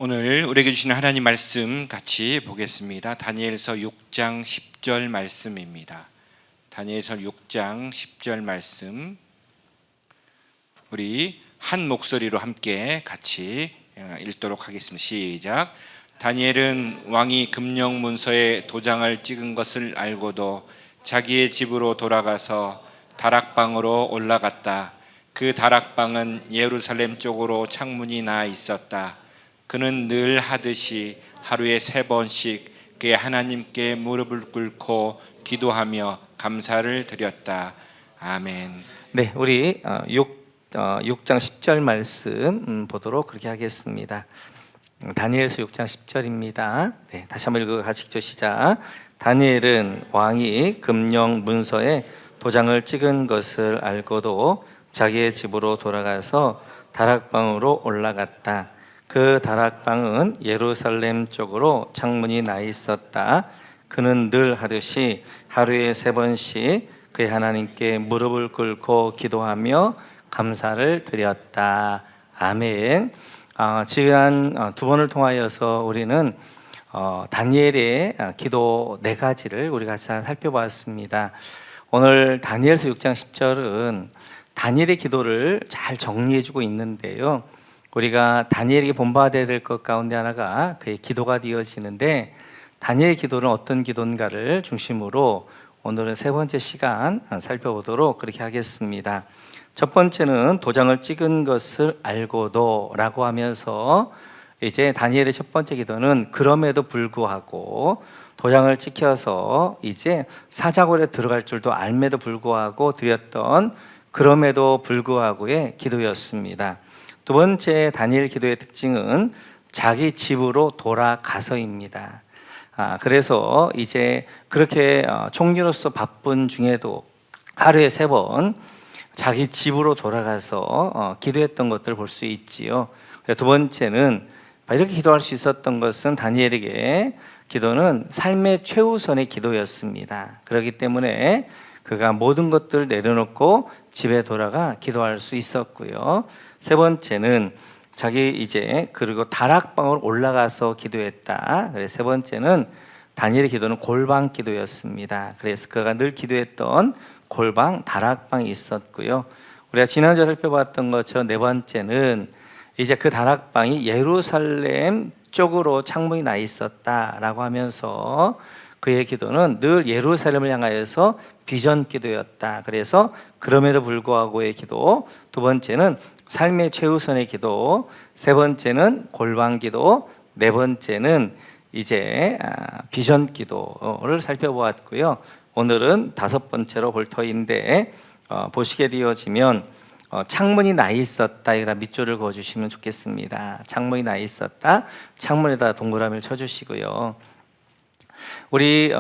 오늘 우리에게 주시는 하나님 말씀 같이 보겠습니다. 다니엘서 6장 10절 말씀입니다. 다니엘서 6장 10절 말씀 우리 한 목소리로 함께 같이 읽도록 하겠습니다. 시작. 다니엘은 왕이 금령 문서에 도장을 찍은 것을 알고도 자기의 집으로 돌아가서 다락방으로 올라갔다. 그 다락방은 예루살렘 쪽으로 창문이 나 있었다. 그는 늘 하듯이 하루에 3번씩 그의 하나님께 무릎을 꿇고 기도하며 감사를 드렸다. 아멘. 네, 우리 6장 10절 말씀 보도록 그렇게 하겠습니다. 다니엘서 6장 10절입니다. 네, 다시 한번 읽어가시죠. 시작. 다니엘은 왕이 금령 문서에 도장을 찍은 것을 알고도 자기의 집으로 돌아가서 다락방으로 올라갔다. 그 다락방은 예루살렘 쪽으로 창문이 나 있었다. 그는 늘 하듯이 하루에 3번씩 그의 하나님께 무릎을 꿇고 기도하며 감사를 드렸다. 아멘. 지난 2번을 통하여서 우리는 다니엘의 기도 4가지를 우리가 살펴봤습니다. 오늘 다니엘서 6장 10절은 다니엘의 기도를 잘 정리해주고 있는데요. 우리가 다니엘에게 본받아야 될 것 가운데 하나가 그의 기도가 되어지는데, 다니엘의 기도는 어떤 기도인가를 중심으로 오늘은 3번째 시간 살펴보도록 그렇게 하겠습니다. 첫 번째는 도장을 찍은 것을 알고도 라고 하면서, 이제 다니엘의 첫 번째 기도는 그럼에도 불구하고 도장을 찍혀서 이제 사자굴에 들어갈 줄도 알매도 불구하고 드렸던 그럼에도 불구하고의 기도였습니다. 두 번째 다니엘 기도의 특징은 자기 집으로 돌아가서입니다. 그래서 이제 그렇게 총리로서 바쁜 중에도 하루에 3번 자기 집으로 돌아가서 기도했던 것들을 볼 수 있지요. 두 번째는 이렇게 기도할 수 있었던 것은 다니엘에게 기도는 삶의 최우선의 기도였습니다. 그렇기 때문에 그가 모든 것들을 내려놓고 집에 돌아가 기도할 수 있었고요. 세 번째는 자기 이제 그리고 다락방으로 올라가서 기도했다. 그래서 세 번째는 다니엘의 기도는 골방 기도였습니다. 그래서 그가 늘 기도했던 골방, 다락방이 있었고요. 우리가 지난주에 살펴봤던 것처럼 네 번째는 이제 그 다락방이 예루살렘 쪽으로 창문이 나 있었다라고 하면서 그의 기도는 늘 예루살렘을 향하여서 비전 기도였다. 그래서 그럼에도 불구하고의 기도, 두 번째는 삶의 최우선의 기도, 세 번째는 골방 기도, 네 번째는 이제 비전 기도를 살펴보았고요. 오늘은 5번째로 볼 터인데 보시게 되어지면 창문이 나 있었다. 이라 밑줄을 그어주시면 좋겠습니다. 창문이 나 있었다. 창문에다 동그라미를 쳐주시고요. 우리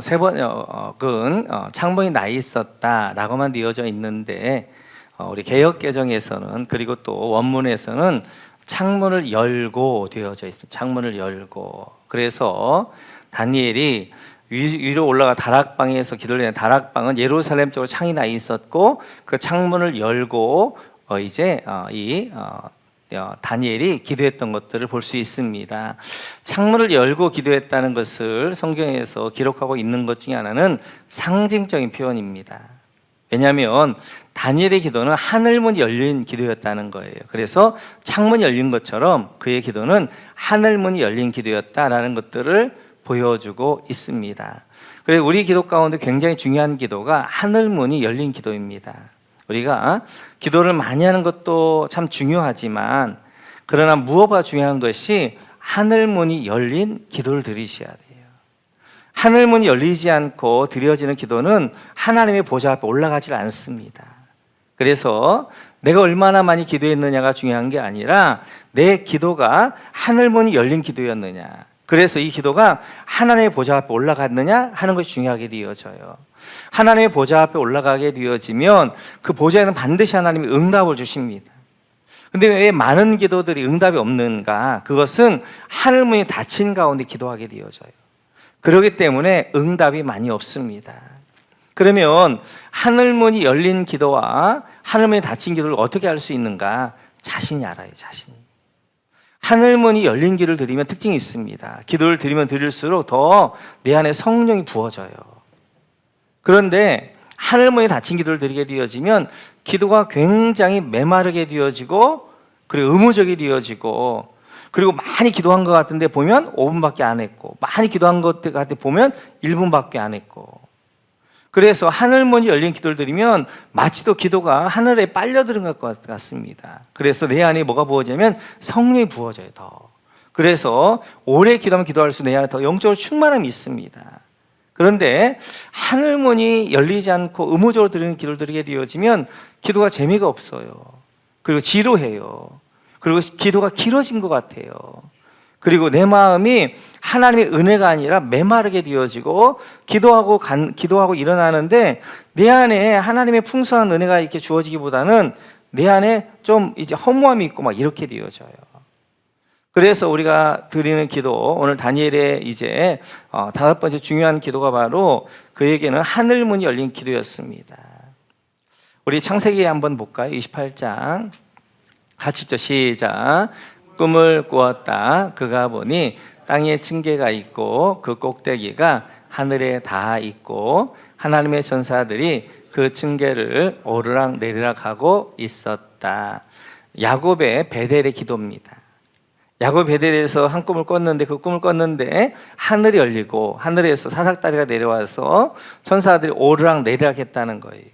세 번은 창문이 나 있었다라고만 되어져 있는데, 우리 개역개정에서는 그리고 또 원문에서는 창문을 열고 되어져 있습니다. 창문을 열고. 그래서 다니엘이 위로 올라가 다락방에서 기도를 했는데, 다락방은 예루살렘 쪽으로 창이 나 있었고 그 창문을 열고 이제 다니엘이 기도했던 것들을 볼 수 있습니다. 창문을 열고 기도했다는 것을 성경에서 기록하고 있는 것 중에 하나는 상징적인 표현입니다. 왜냐하면 다니엘의 기도는 하늘문이 열린 기도였다는 거예요. 그래서 창문이 열린 것처럼 그의 기도는 하늘문이 열린 기도였다라는 것들을 보여주고 있습니다. 그래서 우리 기도 가운데 굉장히 중요한 기도가 하늘문이 열린 기도입니다. 우리가 기도를 많이 하는 것도 참 중요하지만, 그러나 무엇보다 중요한 것이 하늘문이 열린 기도를 드리셔야 돼요. 하늘문이 열리지 않고 드려지는 기도는 하나님의 보좌 앞에 올라가질 않습니다. 그래서 내가 얼마나 많이 기도했느냐가 중요한 게 아니라 내 기도가 하늘문이 열린 기도였느냐, 그래서 이 기도가 하나님의 보좌 앞에 올라갔느냐 하는 것이 중요하게 되어져요. 하나님의 보좌 앞에 올라가게 되어지면 그 보좌에는 반드시 하나님이 응답을 주십니다. 그런데 왜 많은 기도들이 응답이 없는가? 그것은 하늘문이 닫힌 가운데 기도하게 되어져요. 그렇기 때문에 응답이 많이 없습니다. 그러면 하늘문이 열린 기도와 하늘문이 닫힌 기도를 어떻게 할 수 있는가? 자신이 알아요. 자신이. 하늘문이 열린 기도를 드리면 특징이 있습니다. 기도를 드리면 드릴수록 더 내 안에 성령이 부어져요. 그런데 하늘문이 닫힌 기도를 드리게 되어지면 기도가 굉장히 메마르게 되어지고, 그리고 의무적이 되어지고, 그리고 많이 기도한 것 같은데 보면 5분밖에 안 했고, 많이 기도한 것 같은데 보면 1분밖에 안 했고. 그래서 하늘문이 열린 기도를 드리면 마치 또 기도가 하늘에 빨려드는 것 같습니다. 그래서 내 안에 뭐가 부어지냐면 성령이 부어져요, 더. 그래서 오래 기도하면 기도할수록 내 안에 더 영적으로 충만함이 있습니다. 그런데 하늘문이 열리지 않고 의무적으로 드리는 기도를 드리게 되어지면 기도가 재미가 없어요. 그리고 지루해요. 그리고 기도가 길어진 것 같아요. 그리고 내 마음이 하나님의 은혜가 아니라 메마르게 되어지고, 기도하고 일어나는데 내 안에 하나님의 풍성한 은혜가 이렇게 주어지기보다는 내 안에 좀 이제 허무함이 있고 막 이렇게 되어져요. 그래서 우리가 드리는 기도, 오늘 다니엘의 이제 5번째 중요한 기도가 바로 그에게는 하늘문이 열린 기도였습니다. 우리 창세기 한번 볼까요? 28장 같이 읽죠. 시작. 꿈을 꾸었다. 그가 보니 땅에 층계가 있고 그 꼭대기가 하늘에 닿아 있고 하나님의 전사들이 그 층계를 오르락 내리락 하고 있었다. 야곱의 베델의 기도입니다. 야곱이 베델에서 한 꿈을 꿨는데, 그 꿈을 꿨는데 하늘이 열리고 하늘에서 사삭다리가 내려와서 천사들이 오르락 내리락 했다는 거예요.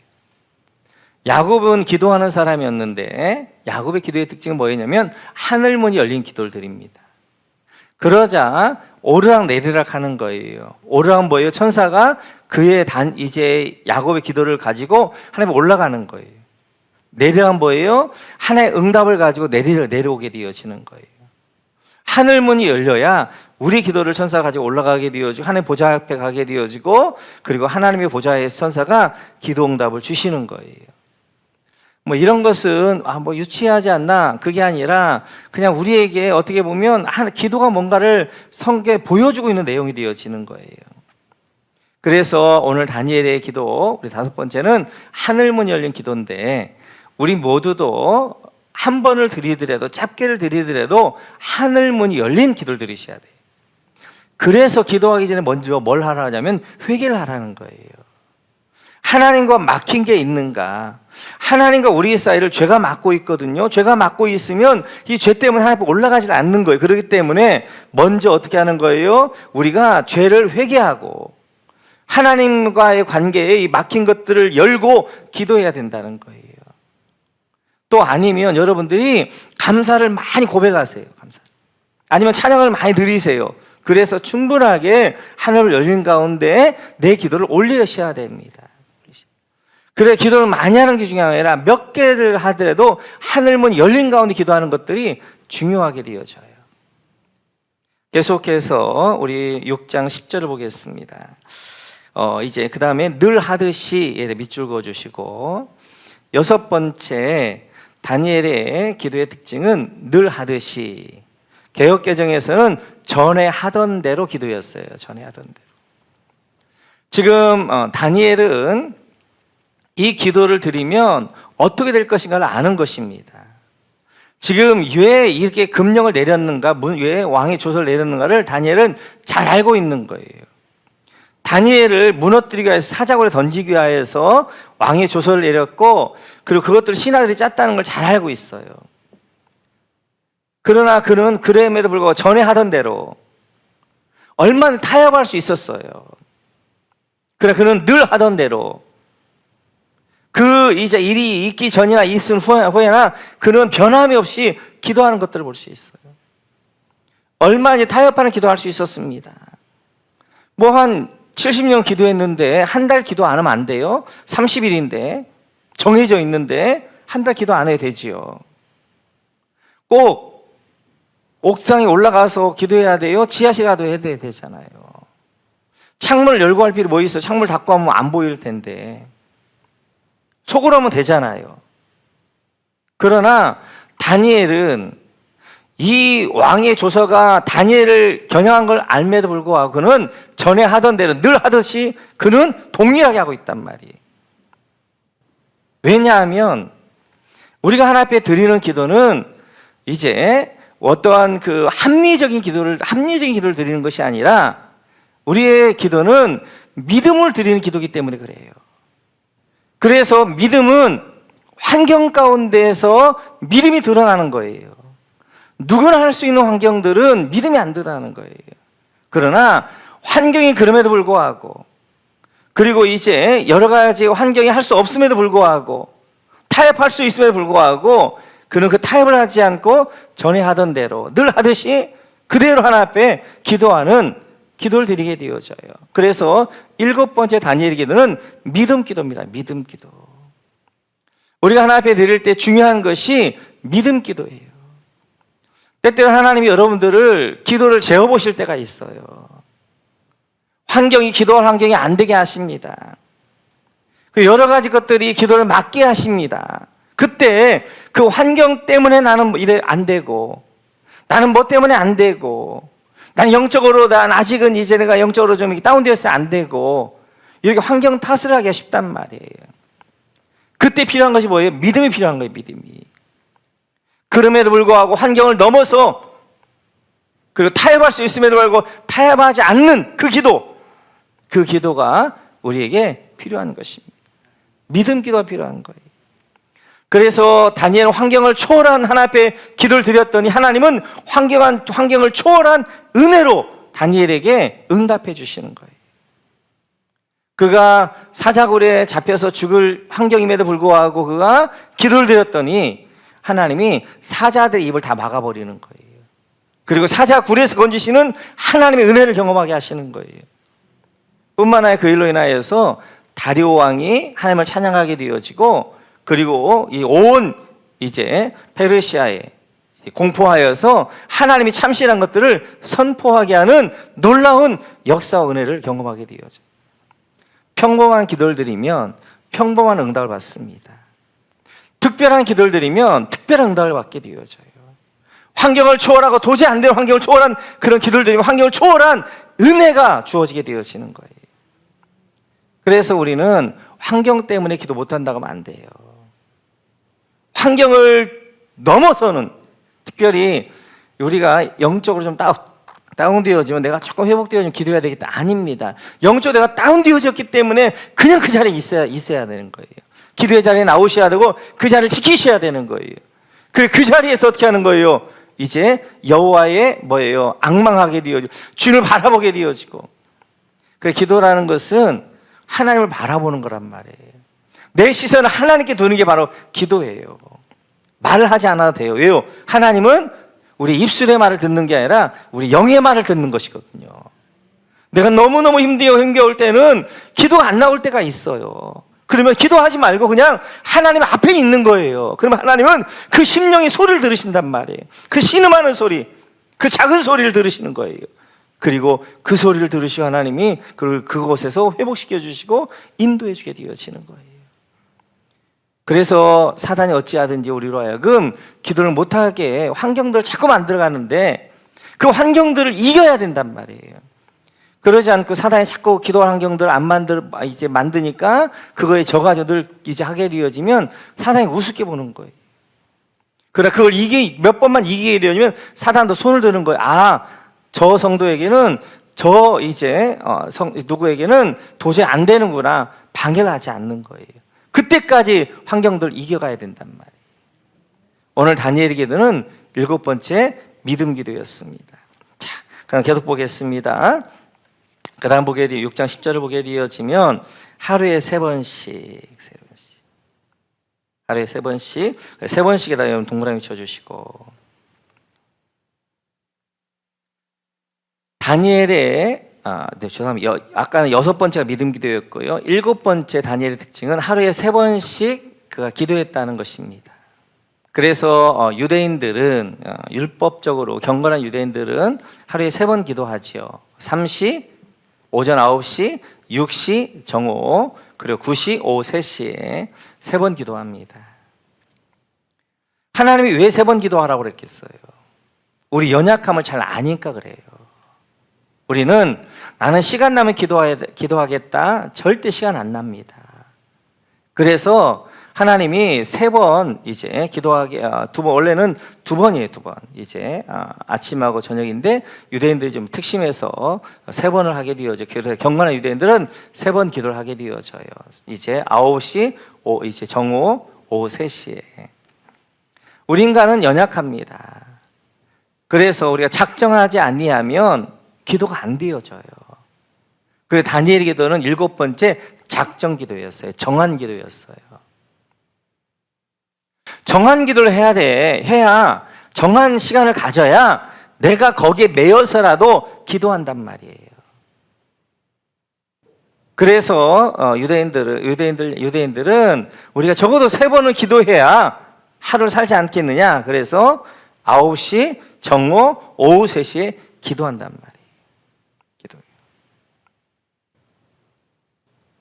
야곱은 기도하는 사람이었는데 야곱의 기도의 특징은 뭐였냐면 하늘문이 열린 기도를 드립니다. 그러자 오르락 내리락 하는 거예요. 오르락은 뭐예요? 천사가 그의 이제 야곱의 기도를 가지고 하나님 올라가는 거예요. 내리락은 뭐예요? 하나의 응답을 가지고 내려오게 되어지는 거예요. 하늘문이 열려야 우리 기도를 천사가 가지고 올라가게 되어지고 하나님 보좌 앞에 가게 되어지고, 그리고 하나님의 보좌에 천사가 기도 응답을 주시는 거예요. 뭐 이런 것은 뭐 유치하지 않나, 그게 아니라 그냥 우리에게 어떻게 보면 기도가 뭔가를 성경에 보여주고 있는 내용이 되어지는 거예요. 그래서 오늘 다니엘의 기도, 우리 5번째는 하늘문 열린 기도인데, 우리 모두도 한 번을 드리더라도, 짧게를 드리더라도 하늘문이 열린 기도를 드리셔야 돼요. 그래서 기도하기 전에 먼저 뭘 하라 하냐면 회개를 하라는 거예요. 하나님과 막힌 게 있는가? 하나님과 우리 사이를 죄가 막고 있거든요. 죄가 막고 있으면 이 죄 때문에 하나님 앞에 올라가지 않는 거예요. 그렇기 때문에 먼저 어떻게 하는 거예요? 우리가 죄를 회개하고 하나님과의 관계에 이 막힌 것들을 열고 기도해야 된다는 거예요. 또 아니면 여러분들이 감사를 많이 고백하세요. 감사. 아니면 찬양을 많이 드리세요. 그래서 충분하게 하늘을 열린 가운데 내 기도를 올리셔야 됩니다. 그래, 기도를 많이 하는 게 중요한 게 아니라 몇 개를 하더라도 하늘문 열린 가운데 기도하는 것들이 중요하게 되어져요. 계속해서 우리 6장 10절을 보겠습니다. 이제 그 다음에 늘 하듯이 밑줄 그어주시고, 6번째 다니엘의 기도의 특징은 늘 하듯이. 개역개정에서는 전에 하던 대로 기도였어요. 전에 하던 대로. 지금 다니엘은 이 기도를 드리면 어떻게 될 것인가를 아는 것입니다. 지금 왜 이렇게 금령을 내렸는가, 왜 왕의 조서를 내렸는가를 다니엘은 잘 알고 있는 거예요. 다니엘을 무너뜨리기 위해서 사자굴에 던지기 위해서 왕의 조서를 내렸고, 그리고 그것들을 신하들이 짰다는 걸 잘 알고 있어요. 그러나 그는 그럼에도 불구하고 전에 하던 대로 얼마나 타협할 수 있었어요. 그러나 그는 늘 하던 대로, 이제 일이 있기 전이나 있은 후에나 그는 변함이 없이 기도하는 것들을 볼 수 있어요. 얼마나 타협하는 기도할 수 있었습니다. 뭐 한 70년 기도했는데 한 달 기도 안 하면 안 돼요? 30일인데 정해져 있는데 한 달 기도 안 해도 되지요. 꼭 옥상에 올라가서 기도해야 돼요? 지하실 가도 해야 되잖아요. 창문을 열고 할 필요 뭐 있어요? 창문을 닫고 하면 안 보일 텐데 속으로 하면 되잖아요. 그러나 다니엘은 이 왕의 조서가 다니엘을 겨냥한 걸 알매도 불구하고 그는 전에 하던 대로 늘 하듯이 그는 동일하게 하고 있단 말이에요. 왜냐하면 우리가 하나님 앞에 드리는 기도는 이제 어떠한 그 합리적인 기도를 드리는 것이 아니라 우리의 기도는 믿음을 드리는 기도이기 때문에 그래요. 그래서 믿음은 환경 가운데에서 믿음이 드러나는 거예요. 누구나 할 수 있는 환경들은 믿음이 안 드러나는 거예요. 그러나 환경이 그럼에도 불구하고, 그리고 이제 여러 가지 환경이 할 수 없음에도 불구하고, 타협할 수 있음에도 불구하고, 그는 그 타협을 하지 않고 전에 하던 대로 늘 하듯이 그대로 하나님 앞에 기도를 드리게 되어져요. 그래서 7번째 다니엘의 기도는 믿음 기도입니다. 믿음 기도. 우리가 하나님 앞에 드릴 때 중요한 것이 믿음 기도예요. 때때로 하나님이 여러분들을 기도를 재어보실 때가 있어요. 기도할 환경이 안 되게 하십니다. 여러 가지 것들이 기도를 막게 하십니다. 그때 그 환경 때문에 나는 이래 안 되고, 나는 뭐 때문에 안 되고, 난 영적으로 난 아직은 이제 내가 영적으로 좀 다운되어서 안 되고, 이렇게 환경 탓을 하기가 쉽단 말이에요. 그때 필요한 것이 뭐예요? 믿음이 필요한 거예요. 믿음이. 그럼에도 불구하고 환경을 넘어서, 그리고 타협할 수 있음에도 불구하고 타협하지 않는 그 기도가 우리에게 필요한 것입니다. 믿음 기도가 필요한 거예요. 그래서 다니엘은 환경을 초월한 하나님 앞에 기도를 드렸더니 하나님은 환경을 초월한 은혜로 다니엘에게 응답해 주시는 거예요. 그가 사자굴에 잡혀서 죽을 환경임에도 불구하고 그가 기도를 드렸더니 하나님이 사자들의 입을 다 막아버리는 거예요. 그리고 사자굴에서 건지시는 하나님의 은혜를 경험하게 하시는 거예요. 뿐만 아니라 그 일로 인하여서 다리오 왕이 하나님을 찬양하게 되어지고, 그리고 이 온 이제 페르시아에 공포하여서 하나님이 참신한 것들을 선포하게 하는 놀라운 역사와 은혜를 경험하게 되어져. 평범한 기도를 드리면 평범한 응답을 받습니다. 특별한 기도를 드리면 특별한 응답을 받게 되어져요. 환경을 초월하고 도저히 안 되는 환경을 초월한 그런 기도를 드리면 환경을 초월한 은혜가 주어지게 되어지는 거예요. 그래서 우리는 환경 때문에 기도 못한다고 하면 안 돼요. 환경을 넘어서는, 특별히 우리가 영적으로 좀 다운되어지면 내가 조금 회복되어지면 기도해야 되겠다. 아닙니다. 영적으로 내가 다운되어졌기 때문에 그냥 그 자리에 있어야 되는 거예요. 기도의 자리에 나오셔야 되고 그 자리를 지키셔야 되는 거예요. 그 자리에서 어떻게 하는 거예요? 이제 여호와의 앙망하게 되어지고 주님을 바라보게 되어지고. 그 기도라는 것은 하나님을 바라보는 거란 말이에요. 내 시선을 하나님께 두는 게 바로 기도예요. 말을 하지 않아도 돼요. 왜요? 하나님은 우리 입술의 말을 듣는 게 아니라 우리 영의 말을 듣는 것이거든요. 내가 너무너무 힘겨울 때는 기도가 안 나올 때가 있어요. 그러면 기도하지 말고 그냥 하나님 앞에 있는 거예요. 그러면 하나님은 그 심령의 소리를 들으신단 말이에요. 그 신음하는 소리, 그 작은 소리를 들으시는 거예요. 그리고 그 소리를 들으시고 하나님이 그곳에서 회복시켜 주시고 인도해 주게 되어지는 거예요. 그래서 사단이 어찌하든지 우리로 하여금 기도를 못하게 환경들을 자꾸 만들어가는데 그 환경들을 이겨야 된단 말이에요. 그러지 않고 사단이 자꾸 기도할 환경들을 만드니까 그거에 져가지고 늘 이제 하게 되어지면 사단이 우습게 보는 거예요. 그러나 그걸 몇 번만 이기게 되면 사단도 손을 드는 거예요. 저 성도에게는 누구에게는 도저히 안 되는구나. 방해를 하지 않는 거예요. 그때까지 환경들을 이겨가야 된단 말이에요. 오늘 다니엘의 기도는 7번째 믿음 기도였습니다. 자, 그럼 계속 보겠습니다. 그 다음 6장 10절을 보게 되어지면 하루에 3번씩 하루에 3번씩에다 여러분 동그라미 쳐주시고, 다니엘의 죄송합니다. 아까는 6번째가 믿음 기도였고요. 7번째 다니엘의 특징은 하루에 3번씩 그가 기도했다는 것입니다. 그래서 유대인들은 율법적으로 경건한 유대인들은 하루에 3번 기도하지요. 3시, 오전 9시, 6시 정오, 그리고 9시, 오후 3시에 3번 기도합니다. 하나님이 왜 3번 기도하라고 그랬겠어요? 우리 연약함을 잘 아니까 그래요. 우리는 나는 시간 나면 기도하겠다. 절대 시간 안 납니다. 그래서 하나님이 3번 이제 기도하게, 2번, 원래는 2번이에요, 2번. 이제 아침하고 저녁인데 유대인들이 좀 특심해서 3번을 하게 되어져. 경건한 유대인들은 3번 기도를 하게 되어져요. 이제 9시, 이제 정오, 오후 3시에. 우리 인간은 연약합니다. 그래서 우리가 작정하지 아니하면 기도가 안 되어져요. 그래서 다니엘의 기도는 7번째 작정 기도였어요. 정한 기도였어요. 정한 기도를 해야 정한 시간을 가져야 내가 거기에 매여서라도 기도한단 말이에요. 그래서 유대인들은 우리가 적어도 3번은 기도해야 하루를 살지 않겠느냐. 그래서 9시, 정오, 오후 3시에 기도한단 말이에요.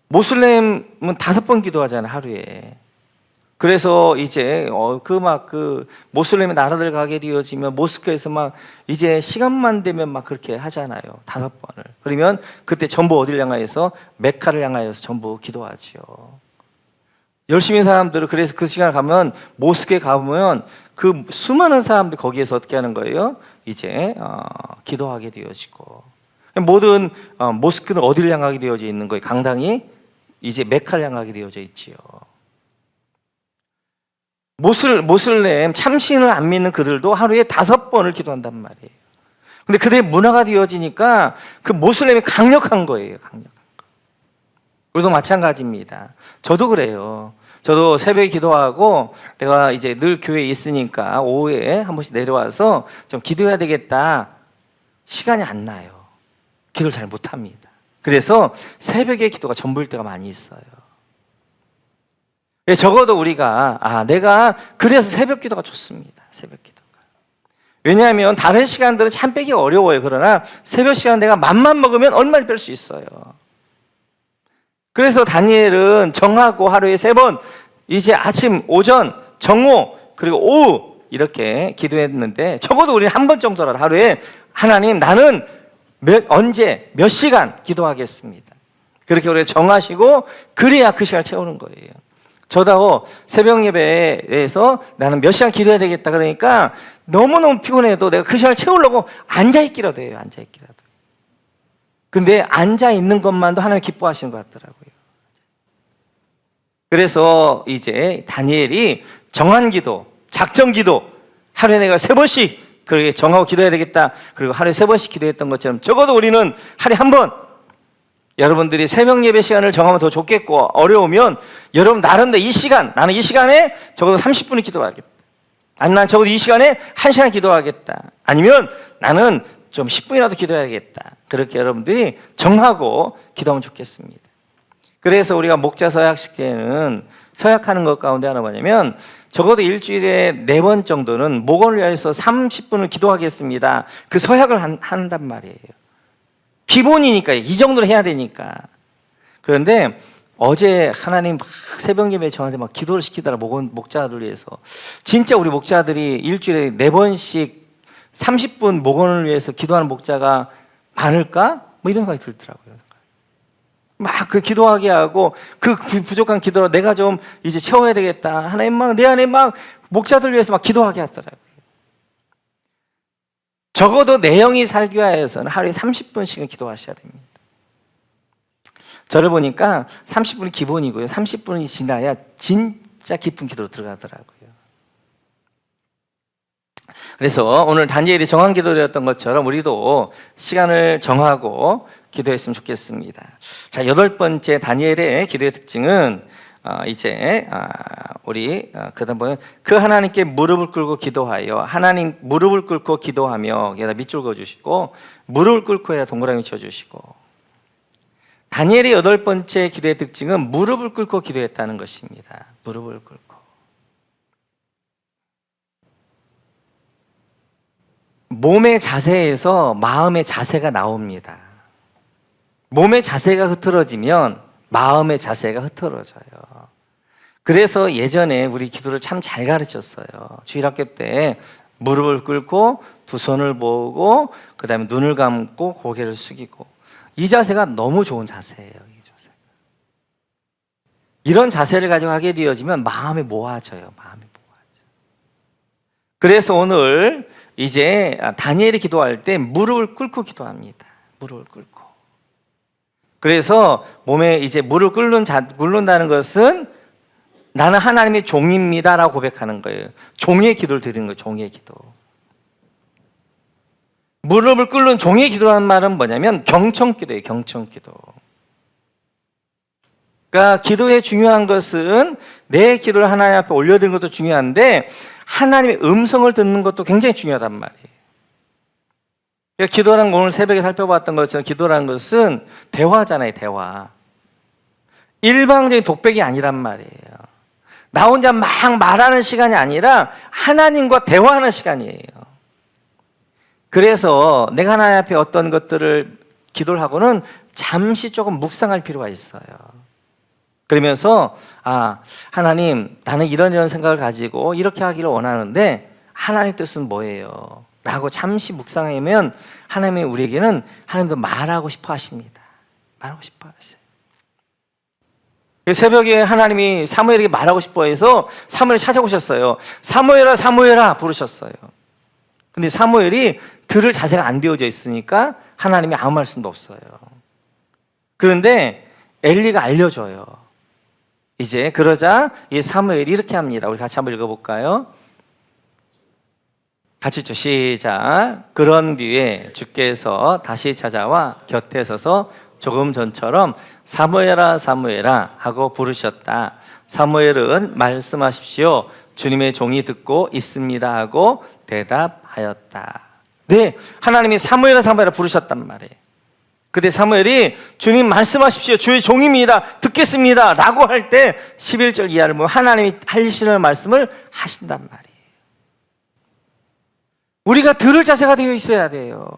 모슬렘은 5번 기도하잖아요, 하루에. 그래서 이제 모슬렘의 나라들 가게 되어지면 모스크에서 막 이제 시간만 되면 막 그렇게 하잖아요. 5번을. 그러면 그때 전부 어디를 향하여서? 메카를 향하여서 전부 기도하지요. 열심히 한 사람들은 그래서 그 시간을 가면 모스크에 가보면 그 수많은 사람들이 거기에서 어떻게 하는 거예요? 이제 기도하게 되어지고, 모든 모스크는 어디를 향하게 되어져 있는 거예요? 강당이 이제 메카를 향하게 되어져 있지요. 모슬렘 참신을 안 믿는 그들도 하루에 5번을 기도한단 말이에요. 근데 그들의 문화가 되어지니까 그 모슬렘이 강력한 거예요. 강력한 거. 우리도 마찬가지입니다. 저도 그래요. 저도 새벽에 기도하고 내가 이제 늘 교회에 있으니까 오후에 한 번씩 내려와서 좀 기도해야 되겠다. 시간이 안 나요. 기도를 잘 못합니다. 그래서 새벽에 기도가 전부일 때가 많이 있어요. 적어도 우리가 내가 그래서 새벽 기도가 좋습니다. 새벽 기도가. 왜냐하면 다른 시간들은 참 빼기 어려워요. 그러나 새벽 시간 내가 맘만 먹으면 얼마나 뺄 수 있어요. 그래서 다니엘은 정하고 하루에 3번, 이제 아침, 오전, 정오, 그리고 오후 이렇게 기도했는데 적어도 우리는 한 번 정도라도 하루에 하나님 나는 언제 몇 시간 기도하겠습니다. 그렇게 우리가 정하시고 그래야 그 시간을 채우는 거예요. 저도 새벽 예배에서 나는 몇 시간 기도해야 되겠다 그러니까 너무너무 피곤해도 내가 그 시간을 채우려고 앉아있기라도 해요. 앉아있기라도. 근데 앉아있는 것만도 하나님 기뻐하시는 것 같더라고요. 그래서 이제 다니엘이 정한 기도, 작정 기도, 하루에 내가 3번씩 그렇게 정하고 기도해야 되겠다. 그리고 하루에 3번씩 기도했던 것처럼 적어도 우리는 하루에 1번, 여러분들이 새벽 예배 시간을 정하면 더 좋겠고, 어려우면 여러분 나름대로 나는 이 시간에 적어도 30분을 기도하겠다. 아니면 난 적어도 이 시간에 1시간 기도하겠다. 아니면 나는 좀 10분이라도 기도해야겠다. 그렇게 여러분들이 정하고 기도하면 좋겠습니다. 그래서 우리가 목자 서약식 때는 서약하는 것 가운데 하나 뭐냐면 적어도 일주일에 4번 정도는 목원을 위해서 30분을 기도하겠습니다. 그 서약을 한단 말이에요. 기본이니까 이 정도는 해야 되니까. 그런데 어제 하나님 막 새벽 예배 저한테 막 기도를 시키더라. 목자들 위해서. 진짜 우리 목자들이 일주일에 4번씩 30분 목원을 위해서 기도하는 목자가 많을까? 뭐 이런 생각이 들더라고요. 막 그 기도하게 하고 그 부족한 기도로 내가 좀 이제 채워야 되겠다. 하나님 막 내 안에 막 목자들 위해서 막 기도하게 하더라고요. 적어도 내영이 살기 위해서는 하루에 30분씩은 기도하셔야 됩니다. 저를 보니까 30분이 기본이고요. 30분이 지나야 진짜 깊은 기도로 들어가더라고요. 그래서 오늘 다니엘이 정한 기도였던 것처럼 우리도 시간을 정하고 기도했으면 좋겠습니다. 자, 8번째 다니엘의 기도의 특징은 우리 그다음 보면 그 하나님께 무릎을 꿇고 기도하여 하나님 무릎을 꿇고 기도하며 여기다 밑줄 그어주시고 무릎을 꿇고 해야 동그라미 쳐주시고 다니엘의 8번째 기도의 특징은 무릎을 꿇고 기도했다는 것입니다. 무릎을 꿇고 몸의 자세에서 마음의 자세가 나옵니다. 몸의 자세가 흐트러지면 마음의 자세가 흐트러져요. 그래서 예전에 우리 기도를 참 잘 가르쳤어요. 주일학교 때 무릎을 꿇고 두 손을 모으고 그 다음에 눈을 감고 고개를 숙이고 이 자세가 너무 좋은 자세예요. 이 자세. 이런 자세를 가지고 하게 되어지면 마음이 모아져요. 마음이 모아져. 그래서 오늘 이제 다니엘이 기도할 때 무릎을 꿇고 기도합니다. 무릎을 꿇고. 그래서 몸에 이제 무릎을 꿇는다는 것은 나는 하나님의 종입니다라고 고백하는 거예요. 종의 기도를 드리는 거예요. 종의 기도. 무릎을 꿇는 종의 기도라는 말은 뭐냐면 경청기도예요. 경청기도. 그러니까 기도의 중요한 것은 내 기도를 하나님 앞에 올려드리는 것도 중요한데 하나님의 음성을 듣는 것도 굉장히 중요하단 말이에요. 그러니까 기도라는 거 오늘 새벽에 살펴봤던 것처럼 기도라는 것은 대화잖아요. 대화. 일방적인 독백이 아니란 말이에요. 나 혼자 막 말하는 시간이 아니라 하나님과 대화하는 시간이에요. 그래서 내가 하나님 앞에 어떤 것들을 기도를 하고는 잠시 조금 묵상할 필요가 있어요. 그러면서 하나님, 나는 이런 생각을 가지고 이렇게 하기를 원하는데 하나님 뜻은 뭐예요? 라고 잠시 묵상하면 하나님이 우리에게는 하나님도 말하고 싶어 하십니다. 말하고 싶어 하세요. 새벽에 하나님이 사무엘에게 말하고 싶어 해서 사무엘을 찾아오셨어요. 사무엘아, 사무엘아 부르셨어요. 근데 사무엘이 들을 자세가 안 되어져 있으니까 하나님이 아무 말씀도 없어요. 그런데 엘리가 알려줘요. 이제 그러자 이 사무엘이 이렇게 합니다. 우리 같이 한번 읽어볼까요? 같이 읽죠. 시작. 그런 뒤에 주께서 다시 찾아와 곁에 서서 조금 전처럼 사무엘아 사무엘아 하고 부르셨다. 사무엘은 말씀하십시오. 주님의 종이 듣고 있습니다 하고 대답하였다. 네, 하나님이 사무엘아 사무엘아 부르셨단 말이에요. 그때 사무엘이 주님 말씀하십시오. 주의 종입니다. 듣겠습니다. 라고 할 때 11절 이하를 보면 하나님이 하시는 말씀을 하신단 말이에요. 우리가 들을 자세가 되어 있어야 돼요.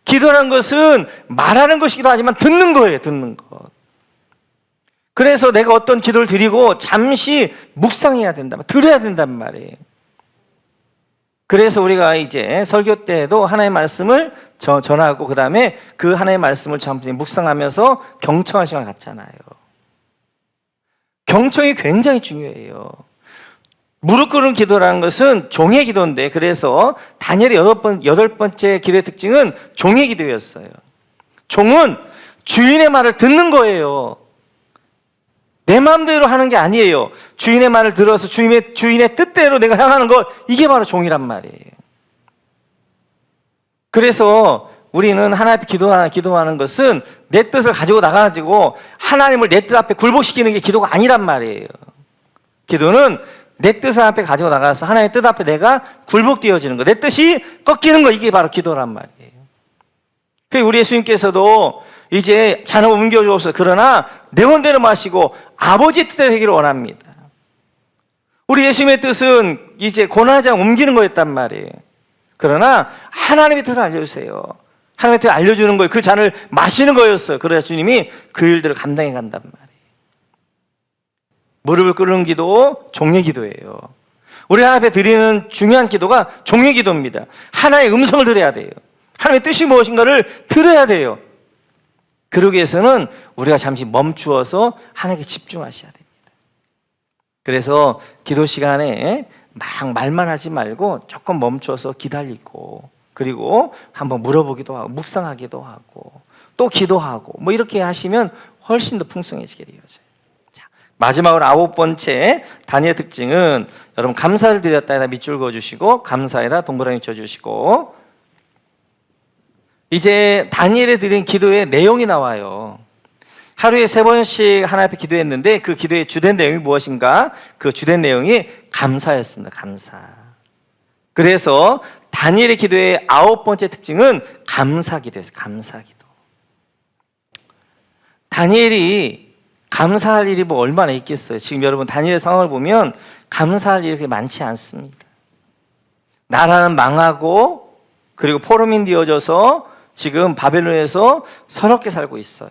기도라는 것은 말하는 것이기도 하지만 듣는 거예요. 듣는 것. 그래서 내가 어떤 기도를 드리고 잠시 묵상해야 된단 말이에요. 들어야 된단 말이에요. 그래서 우리가 이제 설교 때에도 하나님의 말씀을 전하고 그 다음에 그 하나님의 말씀을 잠시 묵상하면서 경청할 시간을 갖잖아요. 경청이 굉장히 중요해요. 무릎 꿇은 기도라는 것은 종의 기도인데 그래서 다니엘의 여덟 번째 기도의 특징은 종의 기도였어요. 종은 주인의 말을 듣는 거예요. 내 마음대로 하는 게 아니에요. 주인의 말을 들어서 주인의 뜻대로 내가 향하는 것, 이게 바로 종이란 말이에요. 그래서 우리는 하나님 앞에 기도하는 것은 내 뜻을 가지고 나가지고 하나님을 내 뜻 앞에 굴복시키는 게 기도가 아니란 말이에요. 기도는 내 뜻을 앞에 가지고 나가서 하나님의 뜻 앞에 내가 굴복되어지는 거, 내 뜻이 꺾이는 거, 이게 바로 기도란 말이에요. 그래서 우리 예수님께서도 이제 자녀 옮겨주옵소서. 그러나 내 원대로 마시고 아버지의 뜻대로 되기를 원합니다. 우리 예수님의 뜻은 이제 고난장 옮기는 거였단 말이에요. 그러나 하나님의 뜻을 알려주세요. 하나님의 뜻을 알려주는 거예요. 그 잔을 마시는 거였어요. 그래야 주님이 그 일들을 감당해 간단 말이에요. 무릎을 꿇는 기도, 종의 기도예요. 우리 하나님 앞에 드리는 중요한 기도가 종의 기도입니다. 하나의 음성을 들어야 돼요. 하나님의 뜻이 무엇인가를 들어야 돼요. 그러기 위해서는 우리가 잠시 멈추어서 하나님께 집중하셔야 됩니다. 그래서 기도 시간에 막 말만 하지 말고 조금 멈추어서 기다리고 그리고 한번 물어보기도 하고 묵상하기도 하고 또 기도하고 뭐 이렇게 하시면 훨씬 더 풍성해지게 되어져요. 자, 마지막으로 9번째 다니엘 특징은 여러분 감사를 드렸다에다 밑줄 그어주시고 감사에다 동그라미 쳐주시고 이제 다니엘에 드린 기도의 내용이 나와요. 하루에 3번씩 하나님 앞에 기도했는데 그 기도의 주된 내용이 무엇인가? 그 주된 내용이 감사였습니다. 감사. 그래서 다니엘의 기도의 9번째 특징은 감사기도였어요. 감사기도. 다니엘이 감사할 일이 뭐 얼마나 있겠어요. 지금 여러분 다니엘의 상황을 보면 감사할 일이 그렇게 많지 않습니다. 나라는 망하고 그리고 포로민 되어져서 지금 바벨론에서 서럽게 살고 있어요.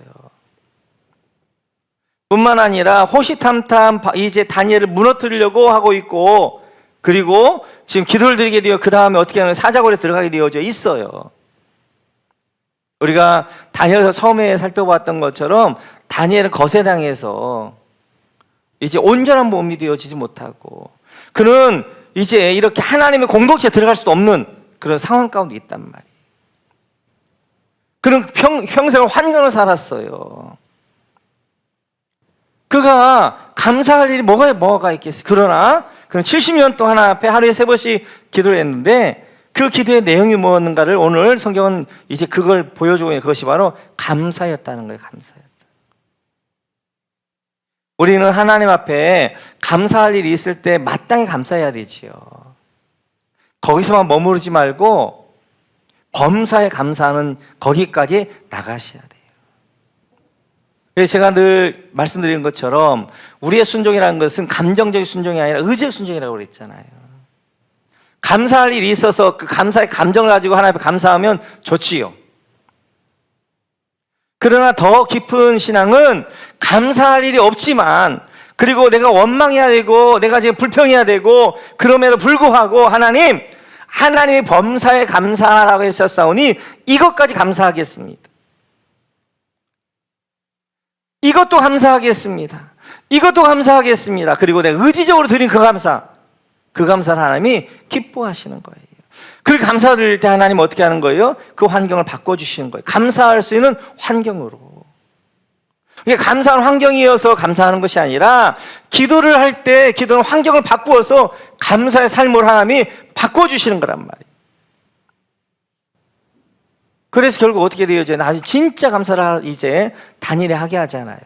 뿐만 아니라 호시탐탐 이제 다니엘을 무너뜨리려고 하고 있고 그리고 지금 기도를 드리게 되어 그 다음에 어떻게 하면 사자굴에 들어가게 되어져 있어요. 우리가 다니엘에서 처음에 살펴봤던 것처럼 다니엘은 거세당해서 이제 온전한 몸이 되어지지 못하고 그는 이제 이렇게 하나님의 공동체에 들어갈 수도 없는 그런 상황 가운데 있단 말이에요. 그는 평생을 환경을 살았어요. 그가 감사할 일이 뭐가 있겠어요. 그러나 그는 70년 동안 하나님 앞에 하루에 3번씩 기도를 했는데 그 기도의 내용이 뭐였는가를 오늘 성경은 이제 그걸 보여주고 있는 그것이 바로 감사였다는 거예요. 감사였다. 우리는 하나님 앞에 감사할 일이 있을 때 마땅히 감사해야 되지요. 거기서만 머무르지 말고 범사에 감사하는 거기까지 나가셔야 돼요. 그래서 제가 늘 말씀드리는 것처럼 우리의 순종이라는 것은 감정적인 순종이 아니라 의지의 순종이라고 그랬잖아요. 감사할 일이 있어서 그 감사의 감정을 가지고 하나님 앞에 감사하면 좋지요. 그러나 더 깊은 신앙은 감사할 일이 없지만 그리고 내가 원망해야 되고 내가 지금 불평해야 되고 그럼에도 불구하고 하나님이 범사에 감사하라고 하셨사오니 이것까지 감사하겠습니다. 이것도 감사하겠습니다. 이것도 감사하겠습니다. 그리고 내가 의지적으로 드린 그 감사를 하나님이 기뻐하시는 거예요. 그 감사드릴 때 하나님 어떻게 하는 거예요? 그 환경을 바꿔주시는 거예요. 감사할 수 있는 환경으로. 이게 감사한 환경이어서 감사하는 것이 아니라 기도를 할 때 기도는 환경을 바꾸어서 감사의 삶을 하나님이 바꿔주시는 거란 말이에요. 그래서 결국 어떻게 되어져요? 아주 진짜 감사를 이제 단일에 하게 하잖아요.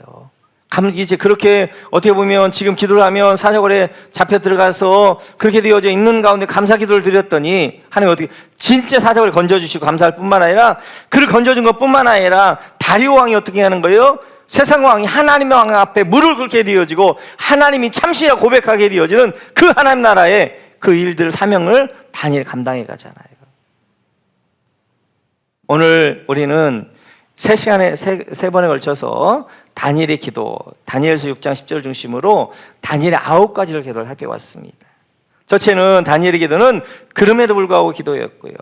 이제 그렇게 어떻게 보면 지금 기도를 하면 사자굴에 잡혀 들어가서 그렇게 되어져 있는 가운데 감사 기도를 드렸더니 하나님 어떻게 진짜 사자굴에 건져주시고 감사할 뿐만 아니라 그를 건져준 것 뿐만 아니라 다리오 왕이 어떻게 하는 거예요? 세상 왕이 하나님의 왕 앞에 무릎을 꿇게 되어지고 하나님이 참신이라 고백하게 되어지는 그 하나님 나라의 그 일들 사명을 다니엘 감당해 가잖아요. 오늘 우리는 3시간에 3번에 걸쳐서 다니엘의 기도, 다니엘서 6장 10절 중심으로 다니엘의 9가지를 기도를 살펴봤습니다. 첫째는 다니엘의 기도는 그럼에도 불구하고 기도였고요.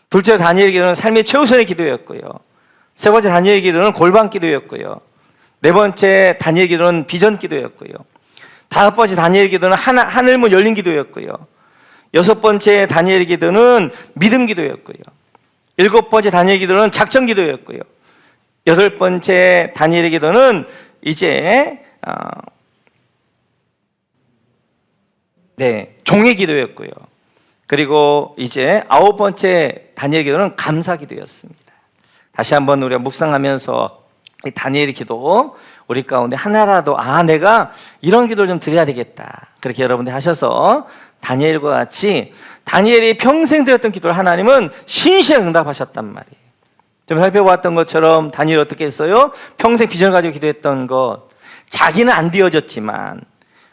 둘째 다니엘의 기도는 삶의 최우선의 기도였고요. 세 번째 다니엘의 기도는 골방 기도였고요. 네 번째 다니엘의 기도는 비전 기도였고요. 다섯 번째 다니엘의 기도는 하늘문 열린 기도였고요. 여섯 번째 다니엘의 기도는 믿음 기도였고요. 일곱 번째 다니엘의 기도는 작전 기도였고요. 여덟 번째 다니엘의 기도는 이제 종의 기도였고요. 그리고 이제 아홉 번째 다니엘의 기도는 감사 기도였습니다. 다시 한번 우리가 묵상하면서 이 다니엘의 기도 우리 가운데 하나라도 내가 이런 기도를 좀 드려야 되겠다. 그렇게 여러분들 하셔서 다니엘과 같이 다니엘이 평생 드렸던 기도를 하나님은 신실하게 응답하셨단 말이에요. 좀 살펴보았던 것처럼 다니엘 어떻게 했어요? 평생 비전을 가지고 기도했던 것. 자기는 안 되어졌지만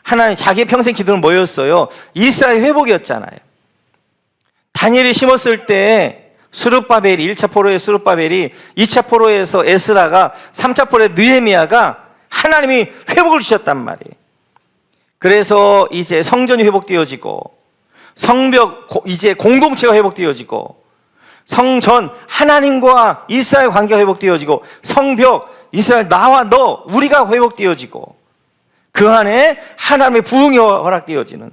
하나님 자기의 평생 기도는 뭐였어요? 이스라엘 회복이었잖아요. 다니엘이 심었을 때 스룹바벨이 1차 포로의 스룹바벨이 2차 포로에서 에스라가 3차 포로의 느헤미야가 하나님이 회복을 주셨단 말이에요. 그래서 이제 성전이 회복되어지고 성벽 이제 공동체가 회복되어지고 성전 하나님과 이스라엘 관계가 회복되어지고 성벽 이스라엘 나와 너 우리가 회복되어지고 그 안에 하나님의 부흥이 허락되어지는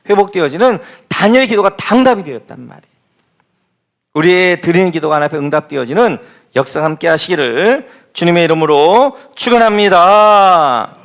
회복되어지는 다니엘의 기도가 당답이 되었단 말이에요. 우리의 드리는 기도가 하나님 앞에 응답되어지는 역사 함께 하시기를 주님의 이름으로 축원합니다.